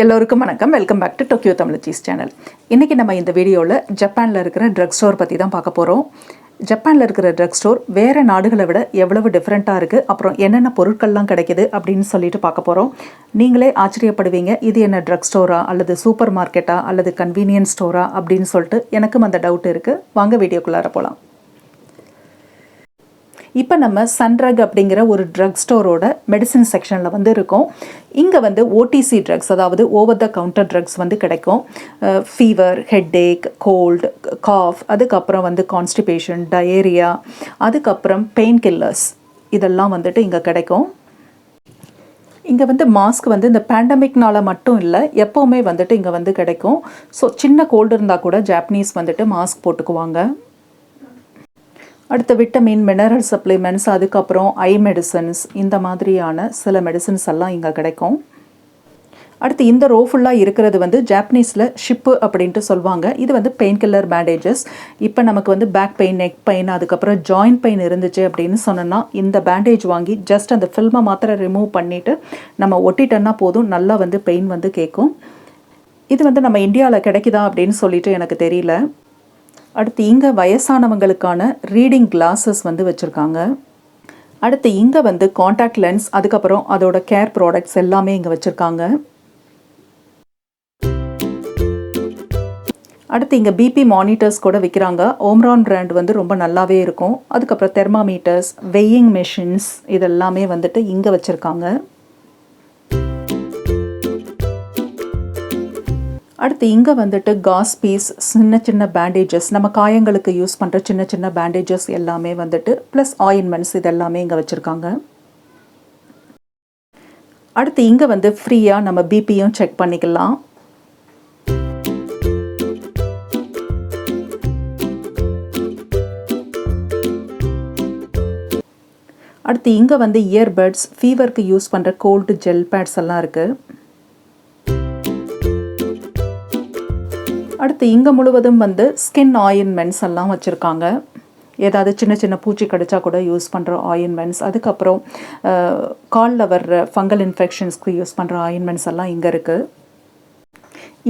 எல்லோருக்கும் வணக்கம். Welcome back to Tokyo தமிழச்சிஸ் சேனல். இன்றைக்கி நம்ம இந்த வீடியோவில் ஜப்பானில் இருக்கிற ட்ரக் ஸ்டோர் பற்றி தான் பார்க்க போகிறோம். ஜப்பானில் இருக்கிற ட்ரக் ஸ்டோர் வேறு நாடுகளை விட எவ்வளவு டிஃப்ரெண்ட்டாக இருக்குது, அப்புறம் என்னென்ன பொருட்கள்லாம் கிடைக்கிது அப்படின்னு சொல்லிட்டு பார்க்க போகிறோம். நீங்களே ஆச்சரியப்படுவீங்க, இது என்ன ட்ரக் ஸ்டோரா அல்லது சூப்பர் மார்க்கெட்டா அல்லது கன்வீனியன்ஸ் ஸ்டோரா அப்படின்னு சொல்லிட்டு எனக்கும் அந்த டவுட் இருக்குது. வாங்க வீடியோக்குள்ளார போகலாம். இப்போ நம்ம சன்ட்ரக் அப்படிங்கிற ஒரு ட்ரக் ஸ்டோரோட மெடிசின் செக்ஷனில் வந்து இருக்கோம். இங்கே வந்து ஓடிசி ட்ரக்ஸ், அதாவது ஓவர் த கவுண்டர் ட்ரக்ஸ் வந்து கிடைக்கும். ஃபீவர், ஹெட்டேக், கோல்டு, காஃப், அதுக்கப்புறம் வந்து கான்ஸ்டிபேஷன், டயேரியா, அதுக்கப்புறம் பெயின் கில்லர்ஸ், இதெல்லாம் வந்துட்டு இங்கே கிடைக்கும். இங்கே வந்து மாஸ்க் வந்து இந்த பேண்டமிக்னால மட்டும் இல்லை, எப்போவுமே வந்துட்டு இங்கே வந்து கிடைக்கும். ஸோ சின்ன கோல்டு இருந்தால் கூட ஜாப்பனீஸ் வந்துட்டு மாஸ்க் போட்டுக்குவாங்க. அடுத்த விட்டமின், மினரல் சப்ளிமெண்ட்ஸ், அதுக்கப்புறம் ஐ மெடிசன்ஸ், இந்த மாதிரியான சில மெடிசன்ஸ் எல்லாம் இங்கே கிடைக்கும். அடுத்து இந்த ரோ ஃபுல்லாக இருக்கிறது வந்து ஜாப்பனீஸில் ஷிப்பு அப்படின்ட்டு சொல்லுவாங்க. இது வந்து பெயின் கில்லர் பேண்டேஜஸ். இப்போ நமக்கு வந்து பேக் பெயின், நெக் பெயின், அதுக்கப்புறம் ஜாயிண்ட் பெயின் இருந்துச்சு அப்படின்னு சொன்னோன்னா இந்த பேண்டேஜ் வாங்கி ஜஸ்ட் அந்த ஃபில்மை மாத்திரம் ரிமூவ் பண்ணிவிட்டு நம்ம ஒட்டிட்டோன்னா போதும், நல்லா வந்து பெயின் வந்து கேட்கும். இது வந்து நம்ம இந்தியாவில் கிடைக்குதா அப்படின்னு சொல்லிட்டு எனக்கு தெரியல. அடுத்து இங்கே வயசானவங்களுக்கான ரீடிங் கிளாஸஸ் வந்து வச்சுருக்காங்க. அடுத்து இங்கே வந்து காண்டாக்ட் லென்ஸ், அதுக்கப்புறம் அதோட கேர் ப்ராடக்ட்ஸ் எல்லாமே இங்கே வச்சுருக்காங்க. அடுத்து இங்கே பிபி மானிட்டர்ஸ் கூட விற்கிறாங்க. ஓம்ரான் பிராண்ட் வந்து ரொம்ப நல்லாவே இருக்கும். அதுக்கப்புறம் தெர்மாமீட்டர்ஸ், வெயிங் மெஷின்ஸ், இதெல்லாமே வந்துட்டு இங்கே வச்சுருக்காங்க. அடுத்து இங்கே வந்துட்டு காஸ் பீஸ், சின்ன சின்ன பேண்டேஜஸ், நம்ம காயங்களுக்கு யூஸ் பண்ணுற சின்ன சின்ன பேண்டேஜஸ் எல்லாமே வந்துட்டு, ப்ளஸ் ஆயின்மெண்ட்ஸ், இதெல்லாமே இங்கே வச்சுருக்காங்க. அடுத்து இங்கே வந்து ஃப்ரீயாக நம்ம பிபியும் செக் பண்ணிக்கலாம். அடுத்து இங்கே வந்து இயர்பட்ஸ், ஃபீவருக்கு யூஸ் பண்ணுற கோல்டு ஜெல் பேட்ஸ் எல்லாம் இருக்குது. அடுத்து இங்கே முழுவதும் வந்து ஸ்கின் ஆயின்மெண்ட்ஸ் எல்லாம் வச்சுருக்காங்க. ஏதாவது சின்ன சின்ன பூச்சி கடிச்சா கூட யூஸ் பண்ணுற ஆயின்மெண்ட்ஸ், அதுக்கப்புறம் காலில் வர்ற ஃபங்கல் இன்ஃபெக்ஷன்ஸ்க்கு யூஸ் பண்ணுற ஆயின்மெண்ட்ஸ் எல்லாம் இங்கே இருக்குது.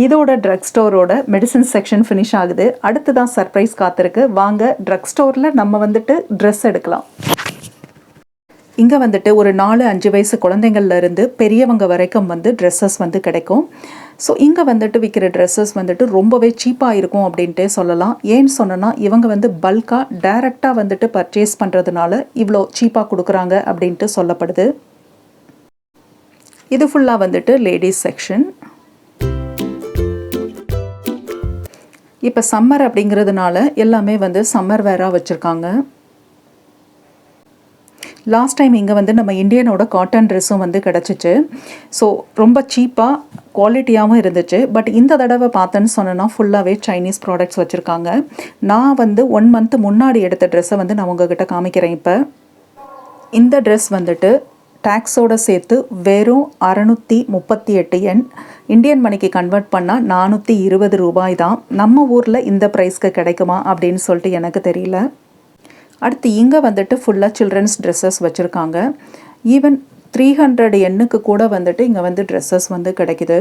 இதோட ட்ரக் ஸ்டோரோட மெடிசின் செக்ஷன் ஃபினிஷ் ஆகுது. அடுத்து தான் சர்ப்ரைஸ் காத்திருக்கு. வாங்க ட்ரக் ஸ்டோரில் நம்ம வந்துட்டு ட்ரெஸ் எடுக்கலாம். இங்கே வந்துட்டு ஒரு 4-5 வயசு குழந்தைங்கள்லேருந்து பெரியவங்க வரைக்கும் வந்து ட்ரெஸ்ஸஸ் வந்து கிடைக்கும். ஸோ இங்கே வந்துட்டு விற்கிற ட்ரெஸ்ஸஸ் வந்துட்டு ரொம்பவே சீப்பாக இருக்கும் அப்படின்ட்டே சொல்லலாம். ஏன்னு சொன்னோன்னா இவங்க வந்து பல்காக டைரெக்டாக வந்துட்டு பர்ச்சேஸ் பண்ணுறதுனால இவ்வளோ சீப்பாக கொடுக்குறாங்க அப்படின்ட்டு சொல்லப்படுது. இது ஃபுல்லாக வந்துட்டு லேடிஸ் செக்ஷன். இப்போ சம்மர் அப்படிங்கிறதுனால எல்லாமே வந்து சம்மர் வேராக வச்சுருக்காங்க. லாஸ்ட் டைம் இங்கே வந்து நம்ம இந்தியனோட காட்டன் ட்ரெஸ்ஸும் வந்து கிடச்சிச்சு. ஸோ ரொம்ப சீப்பாக குவாலிட்டியாகவும் இருந்துச்சு. பட் இந்த தடவை பார்த்தேன்னு சொன்னேன்னா ஃபுல்லாகவே சைனீஸ் ப்ராடக்ட்ஸ் வச்சுருக்காங்க. நான் வந்து 1 மந்த் முன்னாடி எடுத்த ட்ரெஸ்ஸை வந்து நான் உங்ககிட்ட காமிக்கிறேன். இப்போ இந்த ட்ரெஸ் வந்துட்டு டேக்ஸோடு சேர்த்து வெறும் 638 yen, இந்தியன் மணிக்கு கன்வெர்ட் பண்ணால் 420 ரூபாய் தான். நம்ம ஊரில் இந்த ப்ரைஸ்க்கு கிடைக்குமா அப்படின்னு சொல்லிட்டு எனக்கு தெரியல. அடுத்து இங்கே வந்துட்டு ஃபுல்லாக சில்ட்ரன்ஸ் ட்ரெஸ்ஸஸ் வச்சுருக்காங்க. ஈவன் 300 yen கூட வந்துட்டு இங்கே வந்து ட்ரெஸ்ஸஸ் வந்து கிடைக்குது.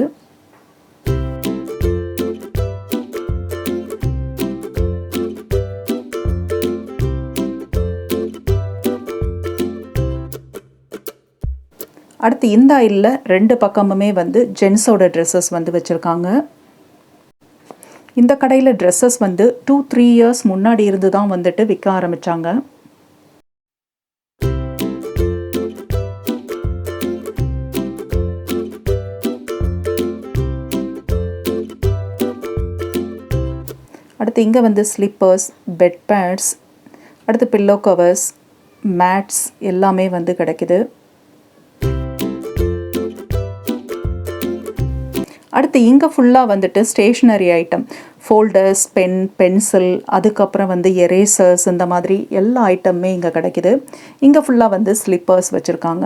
அடுத்து இந்த ஐலில் 2 பக்கமுமே வந்து ஜென்ஸோட ட்ரெஸ்ஸஸ் வந்து வச்சுருக்காங்க. இந்த கடையில் ட்ரெஸ்ஸஸ் வந்து 2-3 இயர்ஸ் முன்னாடி இருந்து தான் வந்துட்டு விற்க ஆரம்பித்தாங்க. அடுத்து இங்கே வந்து ஸ்லிப்பர்ஸ், பெட் பேட்ஸ், அடுத்து பில்லோ கவர்ஸ், மேட்ஸ் எல்லாமே வந்து கிடைக்குது. அடுத்து இங்கே ஃபுல்லாக வந்துட்டு stationery item, folders, pen, pencil, அதுக்கப்புறம் வந்து எரேசர்ஸ், இந்த மாதிரி எல்லா ஐட்டமுமே இங்கே கிடைக்குது. இங்கே ஃபுல்லாக வந்து ஸ்லிப்பர்ஸ் வச்சுருக்காங்க.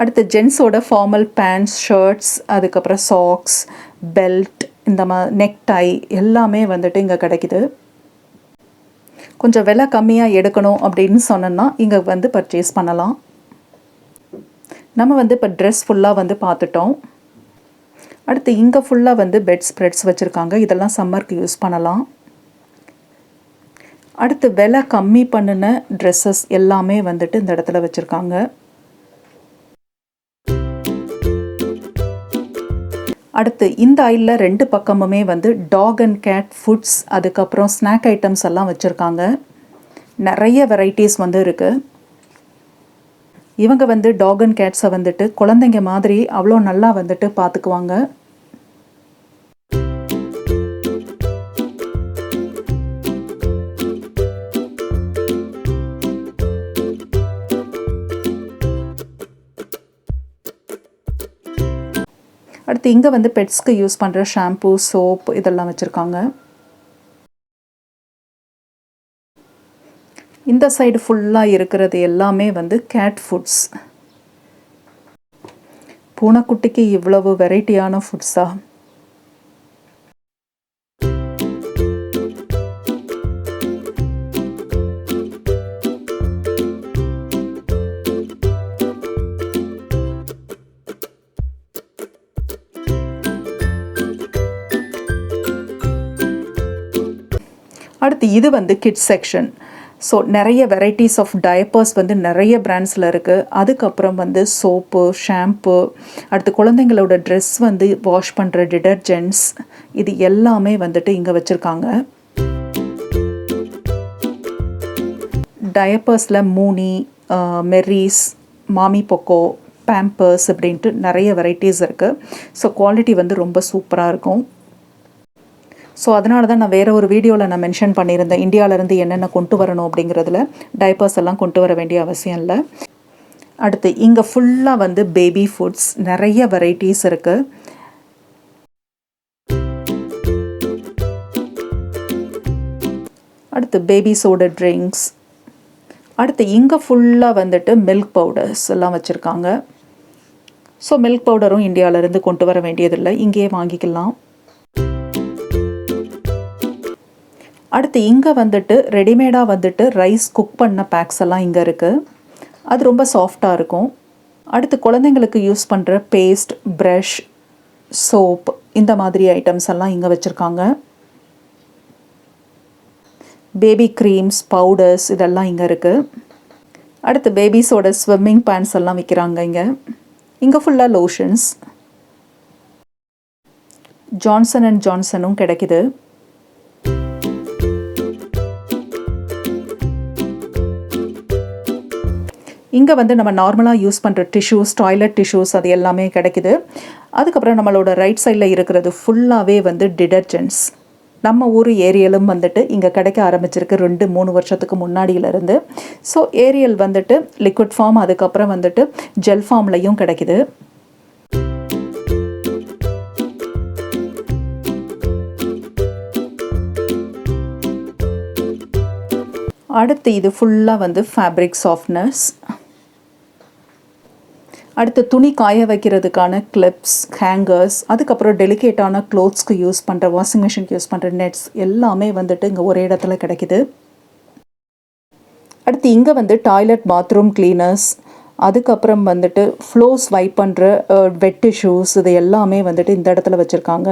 அடுத்து ஜென்ஸோட ஃபார்மல் பேண்ட்ஸ், ஷர்ட்ஸ், அதுக்கப்புறம் சாக்ஸ், பெல்ட், இந்த நெக் டை எல்லாமே வந்துட்டு இங்கே கிடைக்குது. கொஞ்சம் விலை கம்மியாக எடுக்கணும் அப்படின்னு சொன்னோன்னா இங்கே வந்து பர்ச்சேஸ் பண்ணலாம். நம்ம வந்து இப்போ ட்ரெஸ் ஃபுல்லாக வந்து பார்த்துட்டோம். அடுத்து இங்கே ஃபுல்லாக வந்து பெட் ஸ்ப்ரெட்ஸ் வச்சுருக்காங்க. இதெல்லாம் சம்மருக்கு யூஸ் பண்ணலாம். அடுத்து விலை கம்மி பண்ணின ட்ரெஸ்ஸஸ் எல்லாமே வந்துட்டு இந்த இடத்துல வச்சுருக்காங்க. அடுத்து இந்த ஐலில் 2 பக்கமுமே வந்து டாக் அண்ட் கேட் ஃபுட்ஸ், அதுக்கப்புறம் ஸ்நாக் ஐட்டம்ஸ் எல்லாம் வச்சுருக்காங்க. நிறைய வெரைட்டிஸ் வந்து இருக்குது. இவங்க வந்து டாக் அண்ட் கேட்ஸை வந்துட்டு குழந்தைங்க மாதிரி அவ்வளோ நல்லா வந்துட்டு பார்த்துக்குவாங்க. அடுத்து இங்கே வந்து பெட்ஸ்க்கு யூஸ் பண்ணுற ஷாம்பூ, சோப் இதெல்லாம் வச்சுருக்காங்க. இந்த சைடு ஃபுல்லாக இருக்கிறது எல்லாமே வந்து கேட் ஃபுட்ஸ். பூனைக்குட்டிக்கு இவ்வளவு வெரைட்டியான ஃபுட்ஸா? அடுத்து இது வந்து கிட்ஸ் செக்ஷன். ஸோ நிறைய வெரைட்டிஸ் ஆஃப் டயப்பர்ஸ் வந்து நிறைய பிராண்ட்ஸில் இருக்குது. அதுக்கப்புறம் வந்து சோப்பு, ஷாம்பு, அடுத்து குழந்தைங்களோட ட்ரெஸ் வந்து வாஷ் பண்ணுற டிடர்ஜென்ட்ஸ், இது எல்லாமே வந்துட்டு இங்கே வச்சுருக்காங்க. டயப்பர்ஸில் மூனி, மெர்ரீஸ், மாமி பொக்கோ, பேம்பர்ஸ் அப்படின்ட்டு நிறைய வெரைட்டிஸ் இருக்குது. ஸோ குவாலிட்டி வந்து ரொம்ப சூப்பராக இருக்கும். ஸோ அதனால தான் நான் வேறு ஒரு வீடியோவில் நான் மென்ஷன் பண்ணியிருந்தேன், இந்தியாவிலேருந்து என்னென்ன கொண்டு வரணும் அப்படிங்கிறதுல டைப்பர்ஸ் எல்லாம் கொண்டு வர வேண்டிய அவசியம் இல்லை. அடுத்து இங்கே ஃபுல்லாக வந்து பேபி ஃபுட்ஸ், நிறைய வெரைட்டிஸ் இருக்குது. அடுத்து பேபிஸோட ட்ரிங்க்ஸ். அடுத்து இங்கே ஃபுல்லாக வந்துட்டு மில்க் பவுடர்ஸ் எல்லாம் வச்சுருக்காங்க. ஸோ மில்க் பவுடரும் இந்தியாவிலேருந்து கொண்டு வர வேண்டியதில்லை, இங்கேயே வாங்கிக்கலாம். அடுத்து இங்கே வந்துட்டு ரெடிமேடாக வந்துட்டு ரைஸ் குக் பண்ண பேக்ஸ் எல்லாம் இங்கே இருக்குது. அது ரொம்ப சாஃப்டாக இருக்கும். அடுத்து குழந்தைங்களுக்கு யூஸ் பண்ணுற பேஸ்ட், ப்ரஷ், சோப் இந்த மாதிரி ஐட்டம்ஸ் எல்லாம் இங்கே வச்சுருக்காங்க. பேபி க்ரீம்ஸ், பவுடர்ஸ் இதெல்லாம் இங்கே இருக்குது. அடுத்து பேபிஸோட ஸ்விம்மிங் பேண்ட்ஸ் எல்லாம் விற்கிறாங்க இங்கே. இங்கே ஃபுல்லாக லோஷன்ஸ், ஜான்சன் அண்ட் ஜான்சனும் கிடைக்குது. இங்கே வந்து நம்ம நார்மலாக யூஸ் பண்ணுற டிஷ்யூஸ், டாய்லெட் டிஷ்யூஸ் அது எல்லாமே கிடைக்குது. அதுக்கப்புறம் நம்மளோட ரைட் சைடில் இருக்கிறது ஃபுல்லாகவே வந்து டிடர்ஜென்ட்ஸ். நம்ம ஊர் ஏரியலும் வந்துட்டு இங்கே கிடைக்க ஆரம்பிச்சிருக்கு 2-3 வருஷத்துக்கு முன்னாடியிலேருந்து. ஸோ ஏரியல் வந்துட்டு லிக்விட் ஃபார்ம், அதுக்கப்புறம் வந்துட்டு ஜெல் ஃபார்ம்லையும் கிடைக்குது. அடுத்து இது ஃபுல்லாக வந்து ஃபேப்ரிக் சாஃப்ட்னர்ஸ். அடுத்து துணி காய வைக்கிறதுக்கான கிளிப்ஸ், ஹேங்கர்ஸ், அதுக்கப்புறம் டெலிகேட்டான க்ளோத்ஸ்க்கு யூஸ் பண்ணுற, வாஷிங் மிஷினுக்கு யூஸ் பண்ணுற நெட்ஸ் எல்லாமே வந்துட்டு இங்கே ஒரே இடத்துல கிடைக்குது. அடுத்து இங்கே வந்து டாய்லெட், பாத்ரூம் கிளீனர்ஸ், அதுக்கப்புறம் வந்துட்டு ஃப்ளோர்ஸ் வைப் பண்ணுற வெட் டிஷ்யூஸ், இது எல்லாமே வந்துட்டு இந்த இடத்துல வச்சுருக்காங்க.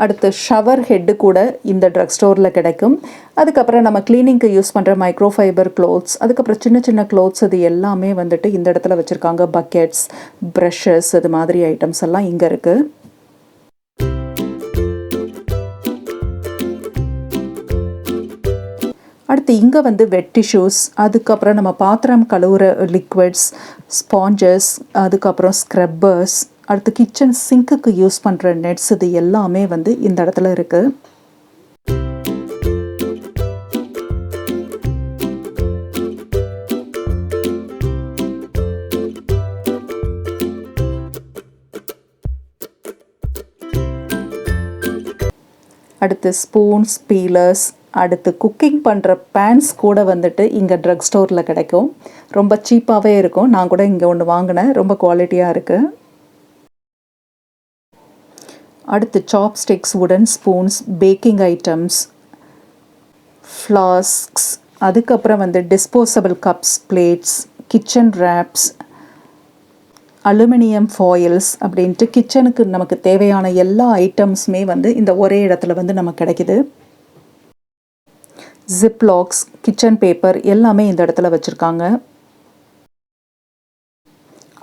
அடுத்து ஷவர் ஹெட்டு கூட இந்த ட்ரக் ஸ்டோரில் கிடைக்கும். அதுக்கப்புறம் நம்ம க்ளீனிங்க்கு யூஸ் பண்ணுற மைக்ரோஃபைபர் க்ளோத்ஸ், அதுக்கப்புறம் சின்ன சின்ன க்ளோத்ஸ் இது எல்லாமே வந்துட்டு இந்த இடத்துல வச்சுருக்காங்க. பக்கெட்ஸ், ப்ரஷஸ், இது மாதிரி ஐட்டம்ஸ் எல்லாம் இங்கே இருக்குது. அடுத்து இங்கே வந்து வெட் டிஷ்யூஸ், அதுக்கப்புறம் நம்ம பாத்திரம் கழுவுற லிக்விட்ஸ், ஸ்பாஞ்சஸ், அதுக்கப்புறம் ஸ்க்ரப்பர்ஸ், அடுத்து கிச்சன் சிங்க்குக்கு யூஸ் பண்ணுற நெட்ஸ், இது எல்லாமே வந்து இந்த இடத்துல இருக்குது. அடுத்து ஸ்பூன்ஸ், பீலர்ஸ், அடுத்து குக்கிங் பண்ணுற பேன்ஸ் கூட வந்துட்டு இங்கே ட்ரக் ஸ்டோரில் கிடைக்கும். ரொம்ப சீப்பாகவே இருக்கும். நான் கூட இங்கே ஒன்று வாங்கினேன், ரொம்ப குவாலிட்டியாக இருக்குது. அடுத்து சாப்ஸ்டிக்ஸ், வுடன் ஸ்பூன்ஸ், பேக்கிங் ஐட்டம்ஸ், ஃப்ளாஸ்க்ஸ், அதுக்கப்புறம் வந்து disposable cups, plates, kitchen wraps, aluminium foils அப்படின்ட்டு கிச்சனுக்கு நமக்கு தேவையான எல்லா ஐட்டம்ஸுமே வந்து இந்த ஒரே இடத்துல வந்து நமக்கு கிடைக்கிது. ஜிப்லாக்ஸ், கிச்சன் பேப்பர் எல்லாமே இந்த இடத்துல வச்சுருக்காங்க.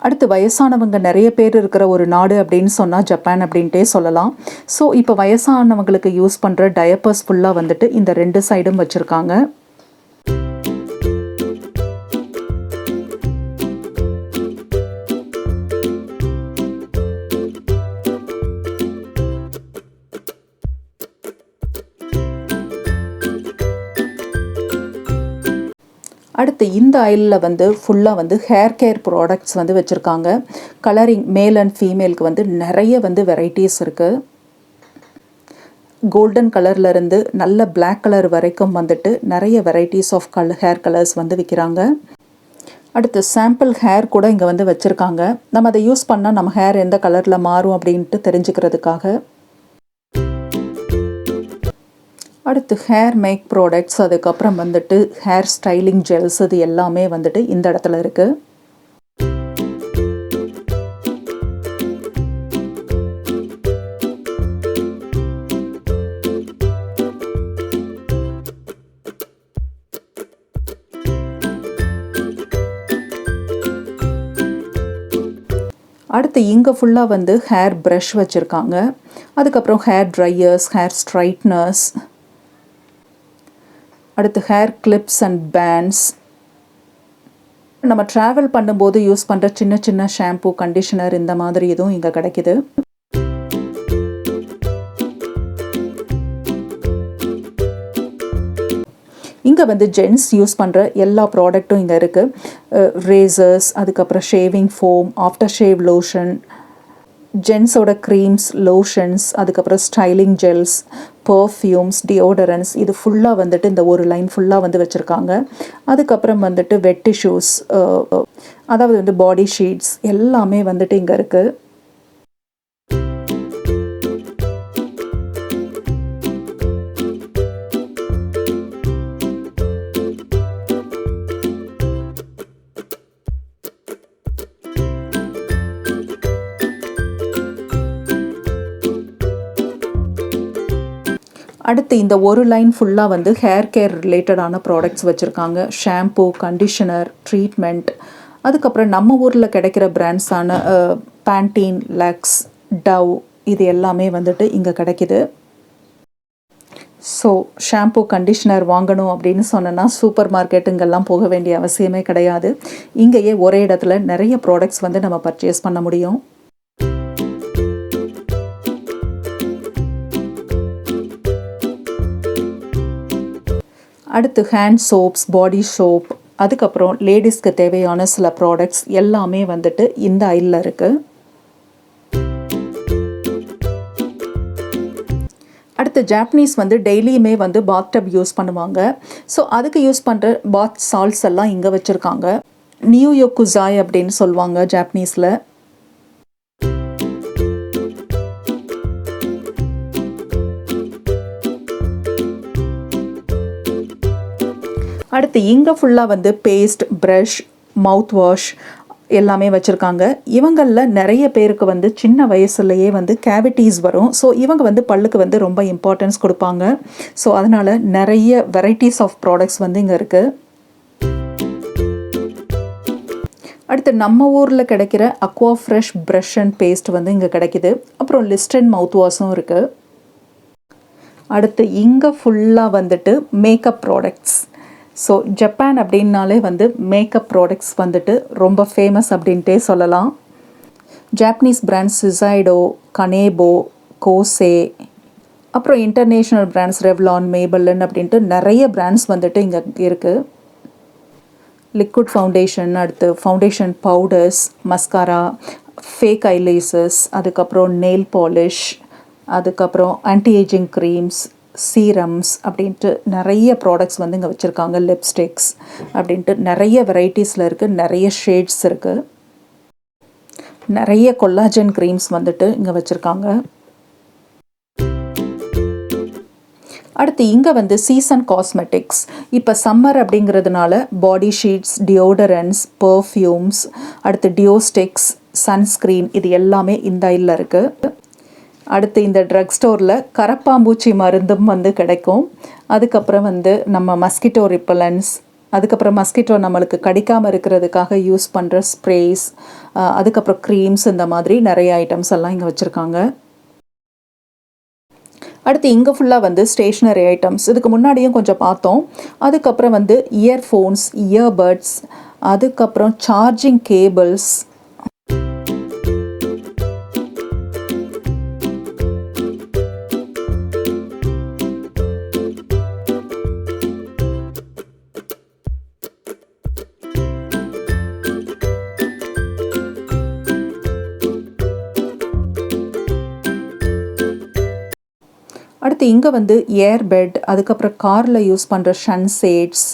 அடுத்து வயசானவங்க நிறைய பேர் இருக்கிற ஒரு நாடு அப்படின்னு சொன்னால் ஜப்பான் அப்படின்ட்டே சொல்லலாம். ஸோ இப்போ வயசானவங்களுக்கு யூஸ் பண்ணுற டயப்பர்ஸ் ஃபுல்லாக வந்துட்டு இந்த 2 சைடும் வச்சுருக்காங்க. அடுத்து இந்த ஐலில் வந்து ஃபுல்லாக வந்து ஹேர் கேர் ப்ராடக்ட்ஸ் வந்து வச்சுருக்காங்க. கலரிங் மேல் அண்ட் ஃபீமேலுக்கு வந்து நிறைய வந்து வெரைட்டிஸ் இருக்குது. கோல்டன் கலர்லேருந்து நல்ல பிளாக் கலர் வரைக்கும் வந்துட்டு நிறைய வெரைட்டிஸ் ஆஃப் ஹேர் கலர்ஸ் வந்து விற்கிறாங்க. அடுத்து சாம்பிள் ஹேர் கூட இங்கே வந்து வச்சுருக்காங்க. நம்ம அதை யூஸ் பண்ணால் நம்ம ஹேர் எந்த கலரில் மாறும் அப்படின்ட்டு தெரிஞ்சுக்கிறதுக்காக. அடுத்து ஹேர் மேக் ப்ராடக்ட்ஸ், அதுக்கப்புறம் வந்துட்டு ஹேர் ஸ்டைலிங் ஜெல்ஸ், இது எல்லாமே வந்துட்டு இந்த இடத்துல இருக்குது. அடுத்து இங்கே ஃபுல்லாக வந்து ஹேர் ப்ரஷ் வச்சுருக்காங்க. அதுக்கப்புறம் ஹேர் ட்ரையர்ஸ், ஹேர் ஸ்ட்ரைட்னர்ஸ், அடுத்து ஹேர் கிளிப்ஸ் அண்ட் பேண்ட்ஸ். நம்ம ட்ராவல் பண்ணும்போது யூஸ் பண்ணுற சின்ன சின்ன ஷாம்பூ, கண்டிஷனர் இந்த மாதிரி இதுவும் இங்கே கிடைக்கிது. இங்கே வந்து ஜென்ஸ் யூஸ் பண்ணுற எல்லா ப்ராடக்ட்டும் இங்கே இருக்குது. ரேசர்ஸ், அதுக்கப்புறம் shaving foam, after shave lotion, ஜென்ஸோட க்ரீம்ஸ், லோஷன்ஸ், அதுக்கப்புறம் ஸ்டைலிங் ஜெல்ஸ், பர்ஃப்யூம்ஸ், டியோடரன்ஸ், இது ஃபுல்லாக வந்துட்டு இந்த ஒரு லைன் ஃபுல்லாக வந்து வச்சுருக்காங்க. அதுக்கப்புறம் வந்துட்டு வெட் டிஷ்யூஸ், அதாவது வந்து பாடி ஷீட்ஸ் எல்லாமே வந்துட்டு இங்கே இருக்குது. அடுத்து இந்த ஒரு லைன் ஃபுல்லாக வந்து ஹேர் கேர் ரிலேட்டடான ப்ராடக்ட்ஸ் வச்சுருக்காங்க. ஷாம்பூ, கண்டிஷனர், ட்ரீட்மெண்ட், அதுக்கப்புறம் நம்ம ஊரில் கிடைக்கிற பிராண்ட்ஸான பேண்டீன், லக்ஸ், டவ், இது எல்லாமே வந்துட்டு இங்கே கிடைக்கிது. ஸோ ஷாம்பூ, கண்டிஷனர் வாங்கணும் அப்படின்னு சொன்னோன்னா சூப்பர் மார்க்கெட்டுங்கெல்லாம் போக வேண்டிய அவசியமே கிடையாது. இங்கேயே ஒரே இடத்துல நிறைய ப்ராடக்ட்ஸ் வந்து நம்ம பர்ச்சேஸ் பண்ண முடியும். அடுத்து ஹேண்ட் சோப்ஸ், பாடி சோப், அதுக்கப்புறம் லேடிஸ்க்கு தேவையான சில ப்ராடக்ட்ஸ் எல்லாமே வந்துட்டு இந்த ஐலில் இருக்குது. அடுத்து ஜாப்பனீஸ் வந்து டெய்லியுமே வந்து பாத் டப் யூஸ் பண்ணுவாங்க. ஸோ அதுக்கு யூஸ் பண்ணுற பாத் சால்ட்ஸ் எல்லாம் இங்கே வச்சுருக்காங்க. நியூயோகுசாய் அப்படின்னு சொல்லுவாங்க ஜாப்பனீஸில். அடுத்து இங்கே ஃபுல்லாக வந்து பேஸ்ட், ப்ரஷ், மவுத் வாஷ் எல்லாமே வச்சுருக்காங்க. இவங்களில் நிறைய பேருக்கு வந்து சின்ன வயசுலேயே வந்து கேவிட்டிஸ் வரும். ஸோ இவங்க வந்து பல்லுக்கு வந்து ரொம்ப இம்பார்ட்டன்ஸ் கொடுப்பாங்க. ஸோ அதனால் நிறைய வெரைட்டிஸ் ஆஃப் ப்ராடக்ட்ஸ் வந்து இங்கே இருக்குது. அடுத்து நம்ம ஊரில் கிடைக்கிற Aquafresh brush and paste வந்து இங்கே கிடைக்கிது. அப்புறம் லிஸ்டன் மவுத் வாஷும் இருக்குது. அடுத்து இங்கே ஃபுல்லாக வந்துட்டு மேக்கப் ப்ராடக்ட்ஸ். ஸோ ஜப்பான் அப்படின்னாலே வந்து மேக்கப் ப்ராடக்ட்ஸ் வந்துட்டு ரொம்ப ஃபேமஸ் அப்படின்ட்டே சொல்லலாம். ஜாப்பனீஸ் பிராண்ட்ஸ் சிசைடோ, கனேபோ, கோசே, அப்புறம் இன்டர்நேஷ்னல் பிராண்ட்ஸ் ரெவ்லான், மேபெல்லன் அப்படின்ட்டு நிறைய பிராண்ட்ஸ் வந்துட்டு இங்கே இருக்குது. லிக்விட் ஃபவுண்டேஷன், அடுத்து ஃபவுண்டேஷன் பவுடர்ஸ், மஸ்காரா, ஃபேக் ஐலேசஸ், அதுக்கப்புறம் நெயில் பாலிஷ், அதுக்கப்புறம் ஆன்டி ஏஜிங் க்ரீம்ஸ், சீரம்ஸ் அப்படின்ட்டு நிறைய ப்ராடக்ட்ஸ் வந்து இங்கே வச்சுருக்காங்க. லிப்ஸ்டிக்ஸ் அப்படின்ட்டு நிறைய வெரைட்டிஸில் இருக்குது. நிறைய ஷேட்ஸ் இருக்குது. நிறைய கொல்லாஜன் க்ரீம்ஸ் வந்துட்டு இங்கே வச்சுருக்காங்க. அடுத்து இங்கே வந்து சீசன் காஸ்மெட்டிக்ஸ். இப்போ சம்மர் அப்படிங்கிறதுனால பாடி ஷீட்ஸ், டியோடரன்ஸ், பர்ஃப்யூம்ஸ், அடுத்து டியோஸ்டிக்ஸ், சன்ஸ்க்ரீன், இது எல்லாமே இந்த ஐயில் இருக்குது. அடுத்து இந்த ட்ரக் ஸ்டோரில் கரப்பாம்பூச்சி மருந்தும் வந்து கிடைக்கும். அதுக்கப்புறம் வந்து நம்ம மஸ்கிட்டோ ரிப்பலன்ஸ், அதுக்கப்புறம் மஸ்கிட்டோ நம்மளுக்கு கடிக்காமல் இருக்கிறதுக்காக யூஸ் பண்ணுற ஸ்ப்ரேஸ், அதுக்கப்புறம் க்ரீம்ஸ், இந்த மாதிரி நிறைய ஐட்டம்ஸ் எல்லாம் இங்கே வச்சுருக்காங்க. அடுத்து இங்கே ஃபுல்லாக வந்து ஸ்டேஷ்னரி ஐட்டம்ஸ். இதுக்கு முன்னாடியும் கொஞ்சம் பார்த்தோம். அதுக்கப்புறம் வந்து இயர்ஃபோன்ஸ், இயர்பட்ஸ், அதுக்கப்புறம் சார்ஜிங் கேபிள்ஸ், அடுத்து இங்கே வந்து ஏர் பெட், அதுக்கப்புறம் காரில் யூஸ் பண்ணுற சன்சேட்ஸ்,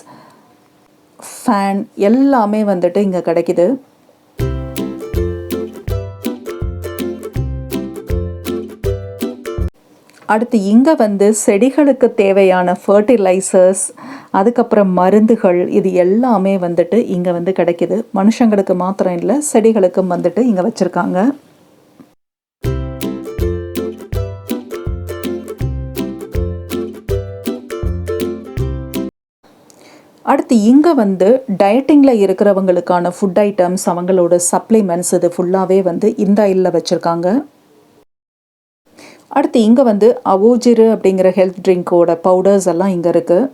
ஃபேன் எல்லாமே வந்துட்டு இங்கே கிடைக்குது. அடுத்து இங்கே வந்து செடிகளுக்கு தேவையான ஃபர்டிலைசர்ஸ், அதுக்கப்புறம் மருந்துகள், இது எல்லாமே வந்துட்டு இங்கே வந்து கிடைக்குது. மனுஷங்களுக்கு மாத்திரம் இல்லை, செடிகளுக்கும் வந்துட்டு இங்கே வச்சுருக்காங்க. அடுத்து இங்கே வந்து டயட்டிங்கில் இருக்கிறவங்களுக்கான ஃபுட் ஐட்டம்ஸ், அவங்களோட சப்ளிமெண்ட்ஸ், இது ஃபுல்லாகவே வந்து இந்த ஐலில் வச்சுருக்காங்க. அடுத்து இங்கே வந்து அவோஜிரு அப்படிங்கிற ஹெல்த் ட்ரிங்க்கோட பவுடர்ஸ் எல்லாம் இங்கே இருக்குது.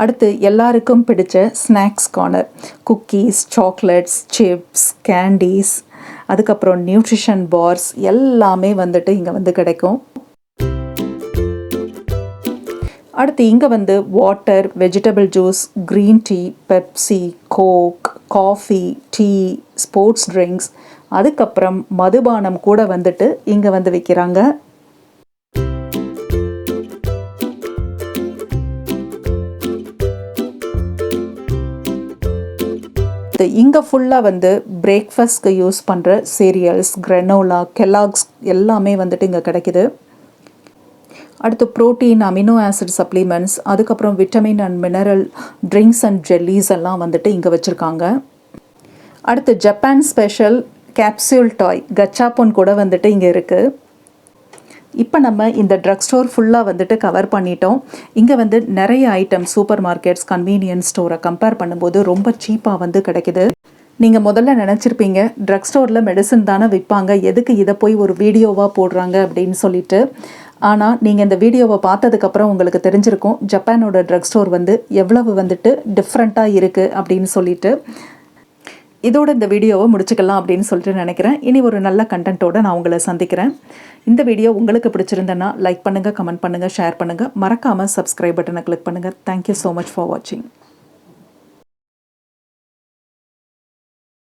அடுத்து எல்லாருக்கும் பிடிச்ச snacks corner, cookies, chocolates, chips, candies, அதுக்கப்புறம் நியூட்ரிஷன் பார்ஸ் எல்லாமே வந்துட்டு இங்கே வந்து கிடைக்கும். அடுத்து இங்கே வந்து water, vegetable juice, green tea, Pepsi, Coke, coffee, tea, sports drinks, அதுக்கப்புறம் மதுபானம் கூட வந்துட்டு இங்கே வந்து விற்கிறாங்க. இங்கே ஃபுல்லாக வந்து பிரேக்ஃபாஸ்ட்க்கு யூஸ் பண்ணுற சீரியல்ஸ், கிரனோலா, கெல்லாக்ஸ் எல்லாமே வந்துட்டு இங்கே கிடைக்குது. அடுத்து ப்ரோட்டீன், அமினோ ஆசிட் சப்ளிமெண்ட்ஸ், அதுக்கப்புறம் vitamin and mineral drinks and jellies எல்லாம் வந்துட்டு இங்கே வச்சுருக்காங்க. அடுத்து ஜப்பான் ஸ்பெஷல் கேப்சூல் டாய் கச்சாப்போன் கூட வந்துட்டு இங்கே இருக்குது. இப்போ நம்ம இந்த ட்ரக் ஸ்டோர் ஃபுல்லாக வந்துட்டு கவர் பண்ணிட்டோம். இங்கே வந்து நிறைய ஐட்டம் சூப்பர் மார்க்கெட்ஸ், கன்வீனியன்ஸ் ஸ்டோரை கம்பேர் பண்ணும்போது ரொம்ப சீப்பாக வந்து கிடைக்குது. நீங்கள் முதல்ல நினச்சிருப்பீங்க ட்ரக் ஸ்டோரில் மெடிசன் தானே விற்பாங்க, எதுக்கு இதை போய் ஒரு வீடியோவாக போடுறாங்க அப்படின்னு சொல்லிட்டு. ஆனால் நீங்கள் இந்த வீடியோவை பார்த்ததுக்கப்புறம் உங்களுக்கு தெரிஞ்சிருக்கும் ஜப்பானோட ட்ரக் ஸ்டோர் வந்து எவ்வளவு வந்துட்டு டிஃப்ரெண்ட்டாக இருக்குது அப்படின்னு சொல்லிட்டு. இதோட இந்த வீடியோவை முடிச்சுக்கலாம் அப்படின்னு சொல்லிட்டு நினைக்கிறேன். இனி ஒரு நல்ல கண்டென்ட்டோடு நான் உங்களை சந்திக்கிறேன். இந்த வீடியோ உங்களுக்கு பிடிச்சிருந்தேன்னா லைக் பண்ணுங்கள், கமெண்ட் பண்ணுங்கள், ஷேர் பண்ணுங்கள். மறக்காமல் சப்ஸ்கிரைப் பட்டனை கிளிக் பண்ணுங்கள். தேங்க்யூ ஸோ மச் ஃபார் வாட்சிங்.